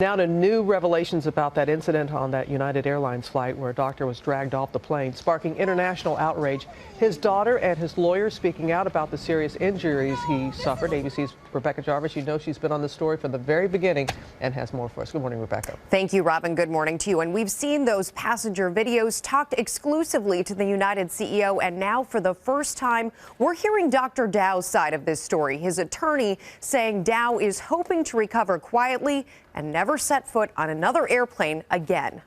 Now to new revelations about that incident on that United Airlines flight where a doctor was dragged off the plane, sparking international outrage. His daughter and his lawyer speaking out about the serious injuries he suffered. ABC's Rebecca Jarvis, you know she's been on the story from the very beginning and has more for us. Good morning, Rebecca. Thank you, Robin. Good morning to you. And we've seen those passenger videos, talked exclusively to the United CEO, and now for the first time, we're hearing Dr. Dow's side of this story. His attorney saying Dow is hoping to recover quietly and never set foot on another airplane again.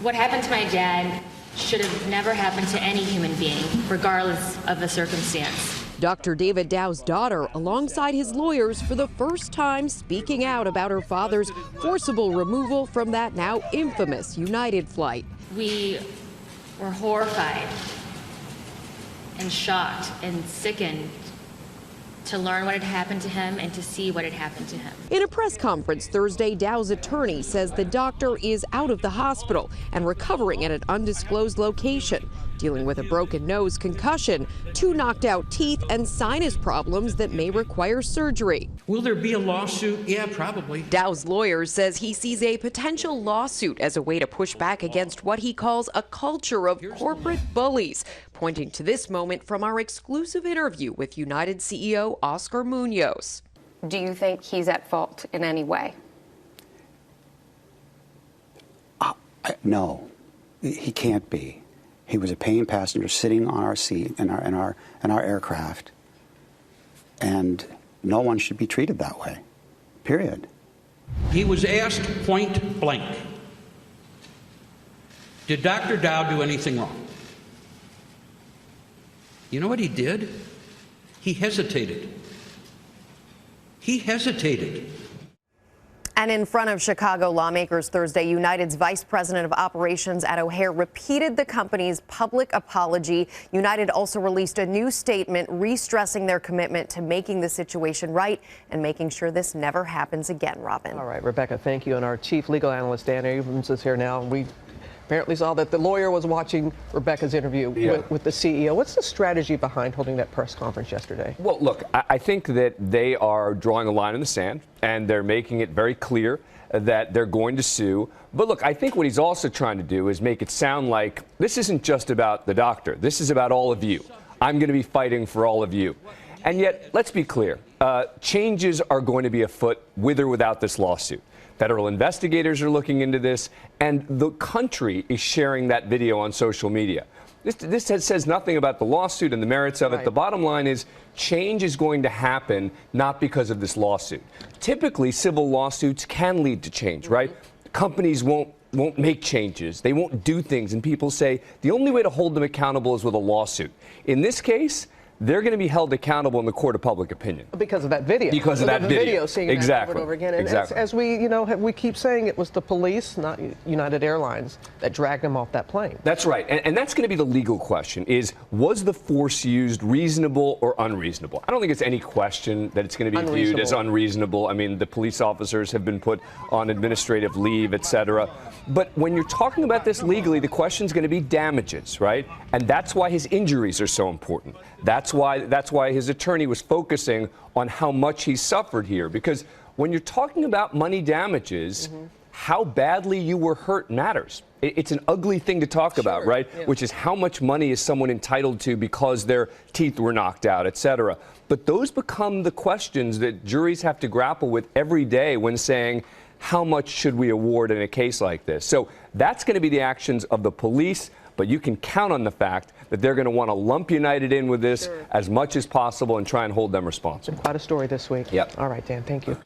What happened to my dad should have never happened to any human being, regardless of the circumstance. Dr. David Dow's daughter, alongside his lawyers, for the first time speaking out about her father's forcible removal from that now infamous United flight. We were horrified and shocked and sickened to learn what had happened to him and to see what had happened to him. In a press conference Thursday, Dow's attorney says the doctor is out of the hospital and recovering at an undisclosed location, dealing with a broken nose, concussion, 2 knocked out teeth, and sinus problems that may require surgery. Will there be a lawsuit? Yeah, probably. Dow's lawyer says he sees a potential lawsuit as a way to push back against what he calls a culture of corporate bullies, pointing to this moment from our exclusive interview with United CEO Oscar Munoz. Do you think he's at fault in any way? No, he can't be. He was a paying passenger sitting on our seat in our aircraft, and no one should be treated that way, period. He was asked point blank, did Dr. Dow do anything wrong? You know what he did? He hesitated. He hesitated. And in front of Chicago lawmakers Thursday, United's vice president of operations at O'Hare repeated the company's public apology. United also released a new statement re-stressing their commitment to making the situation right and making sure this never happens again, Robin. All right, Rebecca, thank you. And our chief legal analyst, Dan Abrams, is here now. We apparently saw that the lawyer was watching Rebecca's interview with the CEO. What's the strategy behind holding that press conference yesterday? Well, look, I think that they are drawing a line in the sand, and they're making it very clear that they're going to sue. But look, I think what he's also trying to do is make it sound like this isn't just about the doctor. This is about all of you. I'm going to be fighting for all of you. And yet, let's be clear, changes are going to be afoot with or without this lawsuit. Federal investigators are looking into this, and the country is sharing that video on social media. This says nothing about the lawsuit and the merits of it. The bottom line is change is going to happen not because of this lawsuit. Typically, civil lawsuits can lead to change, right? Companies won't make changes. They won't do things, and people say the only way to hold them accountable is with a lawsuit. In this case, they're going to be held accountable in the court of public opinion. Because of that video. Because of that video. Seeing exactly. That over and over again. And exactly. as we, we keep saying, it was the police, not United Airlines, that dragged him off that plane. That's right. And that's going to be the legal question, is was the force used reasonable or unreasonable? I don't think it's any question that it's going to be viewed as unreasonable. I mean, the police officers have been put on administrative leave, et cetera. But when you're talking about this legally, the question is going to be damages, right? And that's why his injuries are so important. That's why his attorney was focusing on how much he suffered here. Because when you're talking about money damages, how badly you were hurt matters. It's an ugly thing to talk about, right? Yeah. Which is how much money is someone entitled to because their teeth were knocked out, et cetera. But those become the questions that juries have to grapple with every day when saying, how much should we award in a case like this? So that's going to be the actions of the police, but you can count on the fact that they're going to want to lump United in with this as much as possible and try and hold them responsible. Quite a story this week. Yep. All right, Dan, thank you.